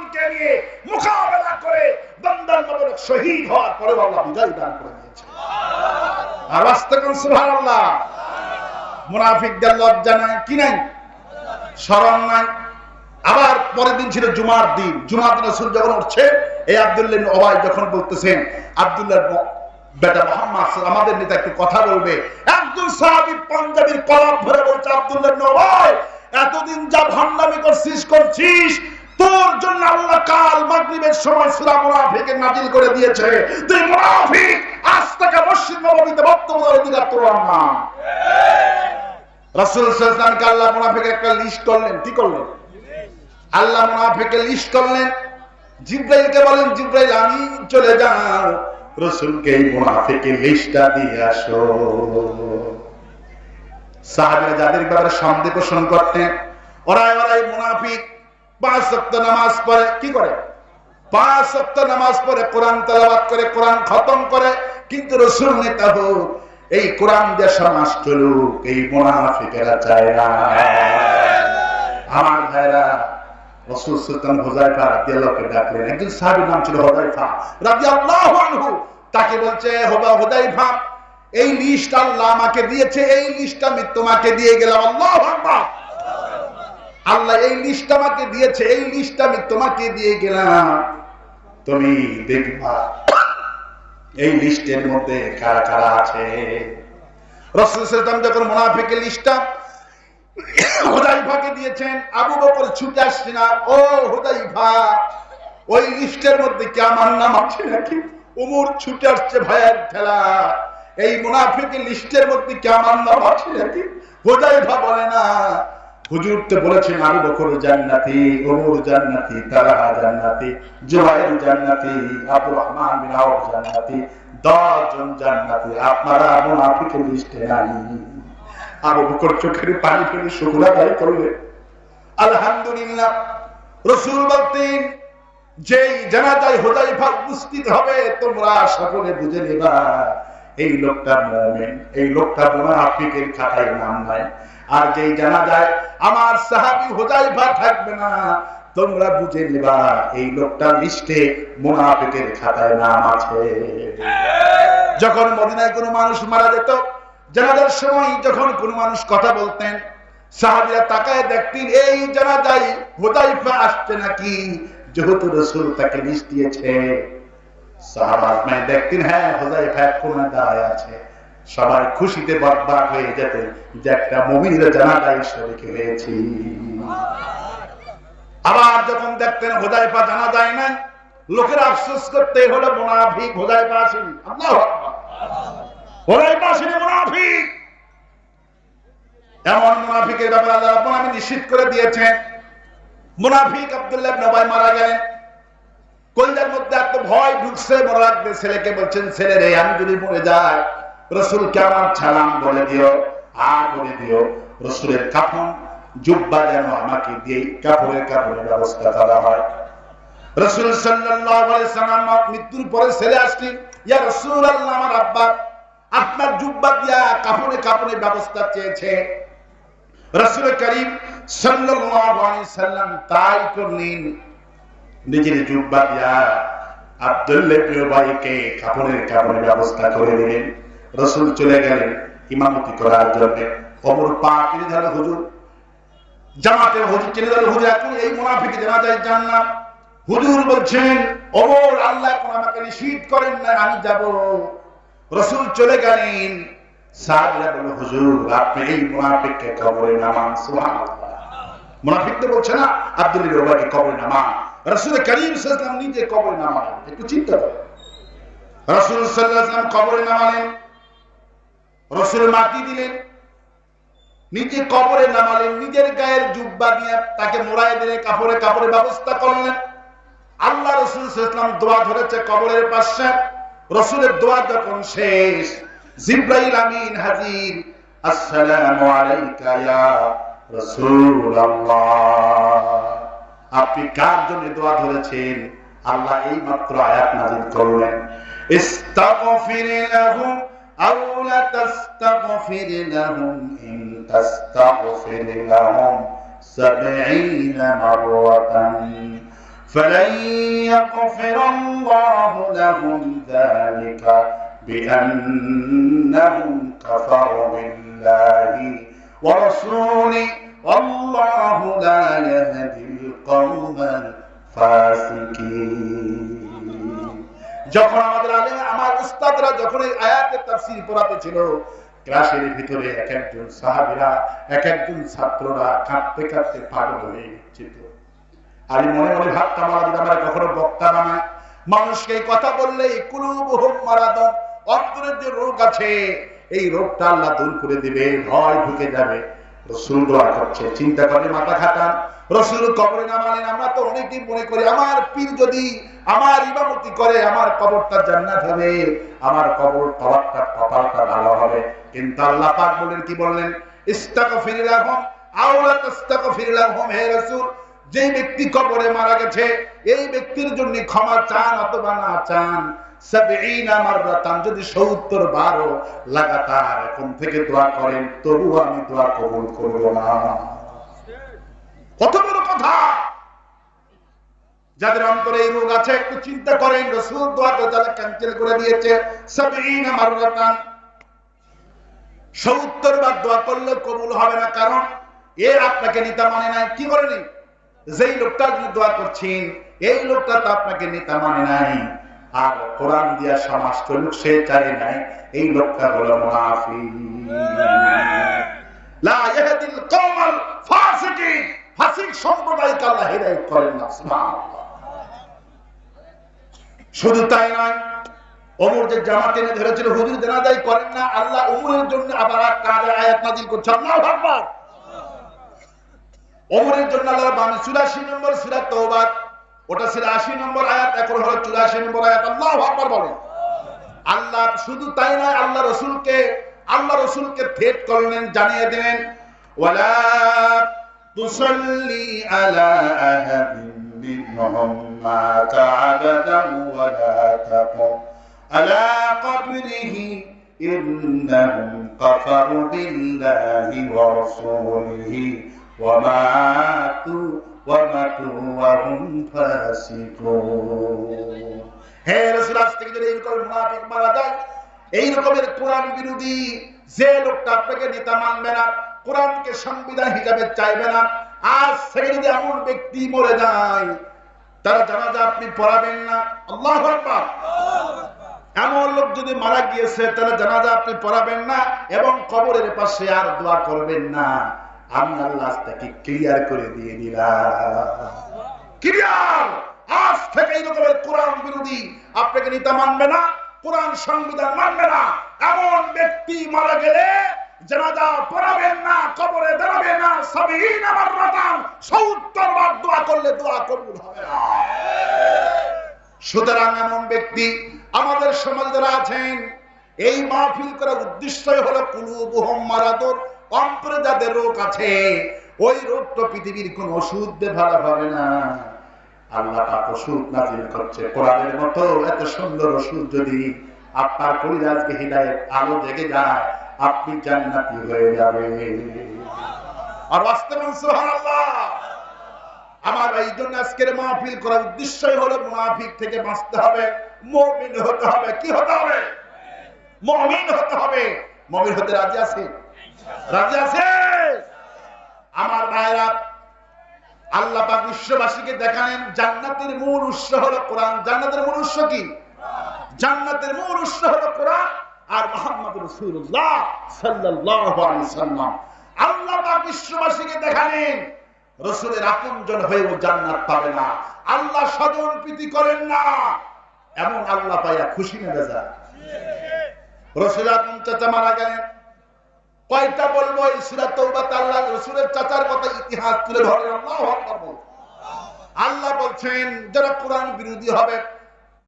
শয়তানকে নিয়ে মোকাবেলা করে বান্দার নবী শহীদ হওয়ার পরে আল্লাহ বিজয় দান করে দিয়েছে। আর আস্তাগফিরুন সুবহানাল্লাহ। মুনাফিকদের লজ্জা নাই, কি নাই, শরম নাই। আবার পরের দিন ছিল জুমার দিন। জুমার দিন রাসূল যখন উঠছে, এই আব্দুল্লাহ ইবনে উবাই যখন বলতেছেন, আব্দুল্লাহ বেটা মুহাম্মদ আমাদের নেতা একটু কথা বলবে, একজন সাহাবী পাঞ্জাবির কলার ধরে বলছে, আব্দুল্লাহ ইবনে উবাই এতদিন যা ভণ্ডামি করছিস তোর জন্য আল্লাহ কাল মাগরিবের সময় সূরা মুনাফিকে নাজিল করে দিয়েছে। তুই মুনাফিক, আজ থেকে মসজিদ নববীতে বক্তব্যের অধিকার তোর না। রাসূল সাল্লাল্লাহু আলাইহি ওয়াসাল্লামকে আল্লাহ মুনাফিকের একটা লিস্ট করলেন। কি করলেন? আল্লাহ মুনাফিকের লিস্ট করলেন। জিবরাইলকে বলেন, জিবরাইল আমি চলে যাও, রাসূলকে এই মুনাফিকের লিস্টটা দিয়ে আসো। সাহাবীরা যাদের ব্যাপারে সন্দেহ পোষণ করতেন, ওরাই মুনাফিক। 5 ওয়াক্ত নামাজ পড়ে, কি করে? 5 ওয়াক্ত নামাজ পড়ে, কোরআন তেলাওয়াত করে, কোরআন খতম করে, কিন্তু রাসূল নেতা হোক, এই কোরআন দিয়ে সমাজ চলুক, এই মুনাফিকেরা চায় না। আমার ভাইরা, রাসূল সাল্লাল্লাহু হুযায়ফা রাদিয়াল্লাহু আনহু ডাকলেন। একজন সাহাবীর নাম ছিল হুযায়ফা রাদিয়াল্লাহু আনহু। তাকে বলছে, হুযায়ফা এই লিস্ট আল্লাহ আমাকে দিয়েছে, এই লিস্ট আমি তোমাকে দিয়ে গেলাম। আল্লাহু আকবার। আল্লাহ এই লিস্ট আমাকে দিয়েছে, এই লিস্ট আমি তোমাকে দিয়ে গেলাম, তুমি দেখবা এই লিস্টের মধ্যে কারা কারা আছে। রাসূল সাল্লাল্লাহু আলাইহি ওয়াসাল্লাম যখন মুনাফিকের লিস্টটা হুযায়ফাকে দিয়েছেন, আবু বকর ছুটে আসছে না, ও হুযায়ফা ওই লিস্টের মধ্যে কি আমার নাম আছে নাকি? ওমর ছুটে আসছে ভাইয়ের ঠেলা, এই মুনাফিকের লিস্টের মধ্যে কি আমার নাম আছে নাকি? হুযায়ফা বলে না, হুজুর তো বলেছেন আবু বকর জান্নাতি, ওমর জান্নাতি, তালহা জান্নাতি, জুবাইর জান্নাতি, আব্দুর রহমান বিন আওফ জান্নাতি, 10 জন জান্নাতি, আপনারা মুনাফিকের লিস্টে নাই। আবু বকর চোখের পানি ফেলে শুকর আদায় করলেন, আলহামদুলিল্লাহ। রাসূল বলতেন, যেই জানাজায় হুযায়ফা উপস্থিত হবে, তোমরা সকলে বুঝে নেবা এই লোকটা মুমিন, এই লোকটা মুনাফিকের খাতায় নাম নাই। আর যেই জানাজায় আমার সাহাবী হুযায়ফা থাকবে না, তোমরা বুঝে নেবা এই লোকটার লিস্টে মুনাফিকের খাতায় নাম আছে। যখন মদিনায় কোনো মানুষ মারা যেত, জানাজার সময় যখন কোনো মানুষ কথা বলতেন, সাহাবীরা তাকায় দেখতেন এই জানাজায় হুযায়ফা আসছে নাকি, যেহেতু রাসূল তাকে লিস্ট দিয়েছে। সাহাবারা দেখতেন হ্যাঁ হুযায়ফা কোণে দাঁড়ায় আছে, সবাই খুশিতে বরবাদ হয়ে যেত যে একটা মুমিনের জানাজায় শরীক হয়েছি। আবার যখন দেখতেন হুযায়ফা জানাজায় না, লোকেরা আফসোস করতে হলো মুনাফিক হুযায়ফা আসেনি। আল্লাহু আকবার। হুযায়ফা আসেনি, মুনাফিক। এমন মুনাফিকের ব্যাপারে আল্লাহ রাব্বুল আলামিন নিষেধ করে দিয়েছেন। মুনাফিক আব্দুল্লাহ ইবনে উবাই মারা গেলেন, কলিজার মধ্যে এত ভয় ঢুকছে, মনে রাখবে ছেলেকে বলছেন, ছেলে রে আমি যদি মরে যাই, রাসূলকে আমার সালাম বলে দিও, আর বলে দিও রাসূলের কাফন জুব্বা যেন আমাকে দিয়ে কাপড়ের ব্যবস্থা করা হয়। রাসূল সাল্লাল্লাহু আলাইহি সাল্লাম মৃত্যুর পরে ছেলে আসলেন, ইয়া রাসূলুল্লাহ, আমার আব্বা আপনার জুব্বা দিয়া কাপড়ের ব্যবস্থা চেয়েছে। রাসূল করিম সাল্লাল্লাহু আলাইহি সাল্লাম তাই করলেন, নিজের জুব্বা দিয়া আব্দুল্লাহ ইবনে উবাইকে কাপড়ের ব্যবস্থা করে দিলেন। রাসূল চলে গেলেন ইমামতি করার জন্য। ওমর পাক তিনি ধরে হুজুর জামাতে হুজুর চিনে ধরে, হুজুর এখন এই মুনাফিক জানাজায় যান না। হুজুর বলছেন, ওমর আল্লাহ কোন আমাকে নিষেধ করেন না, আমি যাব। রাসূল চলে গেলেন। সাহাবীরা বলল, হুজুর আপনি এই মুনাফিককে কবরে নামান। সুবহানাল্লাহ। মুনাফিক তো বলছে না আব্দুল্লাহ ইবনে উবাইকে কবরে নামান, রাসূল করিম সাল্লাল্লাহু আলাইহি ওয়াসাল্লাম নিজে কবরে নামালেন। একটু চিন্তা করুন, রাসূল সাল্লাল্লাহু আলাইহি ওয়াসাল্লাম কবরে নামালেন, রাসূল মাটি দিলেন, নিজে কবরে নামালেন, নিজের গায়ের জুব্বা দিয়ে তাকে মোড়ায় দিলে কাপড়ের ব্যবস্থা করলেন। আল্লাহ রাসূল সাল্লাল্লাহু আলাইহি ওয়াসাল্লাম দোয়া ধরেছে কবরের পাশে। রাসূলের দোয়া যখন শেষ, জিবরাইল আমিন হাজির, আসসালামু আলাইকা ইয়া রাসূলুল্লাহ, আপনি কার জন্য দোয়া ধরেছেন? আল্লাহ এই মাত্র আয়াত নাযিল করলেন, ইস্তাগফির লাহুম আও লা তাস্তাগফির লাহুম ইন তাস্তাগফির লাহুম 70 মাররাতান فلن يغفر الله لهم ذلك بأنهم كفروا بالله ورسوله والله لا يهدي القوم الفاسقين। যখন আমাদের আলেম আমার উস্তাদরা যখন এই আয়াতের তাফসীর পড়াতে ছিল, ক্লাসের ভিতরে এক একজন সাহাবীরা এক একজন ছাত্ররা কাঁদতে কাঁদতে পাগল হয়ে গেছিল। আমি মনে মনে ভাবতাম আমরা কখনো বক্তা বানাই, মানুষকে এই কথা বললে কুলুবুহুম মারাদুন, অন্তরের যে রোগ আছে এই রোগটা আল্লাহ দূর করে দিবে, ভয় ঢুকে যাবে। রাসূল দোয়া করছে, চিন্তা করে মাথা খাটান। রাসূল কবরে নামালেন। আমরা তো অনেকেই মনে করি আমার পীর যদি আমার ইমামতি করে আমার কবরটা জান্নাত হবে, আমার কবরটা কপালটা ভালো হবে। কিন্তু আল্লাহ পাক বলেন, কি বললেন? ইস্তাগফির লাহুম আও লা তাস্তাগফির লাহুম। হে রাসূল, যে ব্যক্তি কবরে মারা গেছে এই ব্যক্তির জন্য ক্ষমা চান অথবা না চান, 70 মাররাতান, যদি 70 বারও লাগাতার এখন থেকে দোয়া করেন তবু আমি দোয়া কবুল করব না। কত বড় কথা! যাদের অন্তরে এই রোগ আছে একটু চিন্তা করেন, রাসূল দোয়া করে তাহলে ক্যান্সেল করে দিয়েছে। 70 মাররাতান, 70 বার দোয়া করলে কবুল হবে না, কারণ এর আপনাকে নিতে মানে নাই। কি করেনি? যেই লোকটা যদি দোয়া করছেন এই লোকটা তো আপনাকে নেতা মানে নাই, আর কোরআন দিয়া সমাজ করুক সে চাই নাই, এই লোকটা হলো মুনাফিক। লা ইয়াহদিল কওমাল ফাসিকিন, ফাসিক সম্প্রদায়কে আল্লাহ হিদায়াত করেন না। সুবহানাল্লাহ। শুধু তাই নয়, ওমর যে জামা টেনে ধরেছিল হুজুর জানাজাই করেন না, আল্লাহ ওমরের জন্য আবার একটা আয়াত নাযিল করছে। আল্লাহু আকবার। ওমরের জন্য আল্লাহ 84 নম্বর সূরা তাওবা, ওটা ছিল 80 নম্বর আয়াত, এখন হলো 84 নম্বর আয়াত। আল্লাহু আকবার বলেন। আল্লাহ শুধু তাই নয়, আল্লাহ রাসূলকে থ্রেট করলেন, জানিয়ে দিলেন, ওয়ালা তুসাল্লি আলা আহাদিন মিনহুম মাতা আবাদান ওয়ালা তাকুম আলা কবরিহি ইন্নাহুম কাফারু বিল্লাহি ওয়া রাসূলিহি ওয়া মাতু ওয়া হুম ফাসিকুন। হে রাসূল, আজ থেকে যদি এরকম মুনাফিক মারা যায়, এই রকমের কোরআন বিরোধী যে লোকটা আপনাকে নেতা মানবে না, কোরআনকে সংবিধান হিসাবে চাইবে না, আজ থেকে যদি এমন ব্যক্তি মরে যায় তার জানাজা আপনি পড়াবেন না। আল্লাহু আকবার। এমন লোক যদি মারা গিয়েছে তার জানাজা আপনি পড়াবেন না এবং কবরের পাশে আর দোয়া করবেন না। আমি আল্লাহ তাকে ক্লিয়ার করে দিয়ে দিলাম, ক্লিয়ার। আজ থেকে এই রকমের কোরআন বিরোধী আপনাকে নেতা মানবে না, কোরআন সংবিধান মানবে না, এমন ব্যক্তি মারা গেলে জানাজা পড়াবেন না, কবরে দাঁড়াবেন না। 70 মাররাতান, 70 বার দোয়া করলে দোয়া কবুল হবে না। সুতরাং এমন ব্যক্তি আমাদের সমাজে যারা আছেন, এই মাহফিল করার উদ্দেশ্যই হলো কুলুবুহুম মারাদুন, অন্তরে যাদের রোগ আছে ওই রোগ তো পৃথিবীর কোন ওষুধ দিয়ে ভালো হবে না। আল্লাহ পাক ওষুধ নাযিল করছে কোরআনের মতো এত সুন্দর ওষুধ যদি আপনার কলিজায় আজকে হিদায়াত আলো জেগে যায়, আপনি জান্নাতি হয়ে যাবেন। আর বাস্তবে সুবহানাল্লাহ। আমার এই জন্য আজকের মাহফিল করার উদ্দেশ্যই হলো মুনাফিক থেকে বাঁচতে হবে, মুমিন হতে হবে। কি হতে হবে? মুমিন হতে হবে। মুমিন হতে রাজি আছে? রাজি আছে? আমার ভাইরা, আল্লাহ পাক বিশ্ববাসীকে দেখালেন জান্নাতের মূল উৎস হলো কোরআন। জান্নাতের মূল উৎস কি? জান্নাতের মূল উৎস হলো কোরআন আর মুহাম্মদুর রাসূলুল্লাহ সাল্লাল্লাহু আলাইহি ওয়াসাল্লাম। আল্লাহ পাক বিশ্ববাসীকে দেখালেন রাসূলের আপনজন হয়েও জান্নাত পাবে না, আল্লাহ স্বজন প্রীতি করেন না, এমন আল্লাহ পায়া খুশি না বেজার। রাসূলের আপন চাচা মারা গেলেন, কয়টা বলবো? এই সূরা তাওবাতে আল্লাহ রাসূলের চাচার কথা ইতিহাস তুলে ধরেন। আল্লাহু আকবার। আল্লাহ বলছেন যারা কোরআন বিরোধী হবে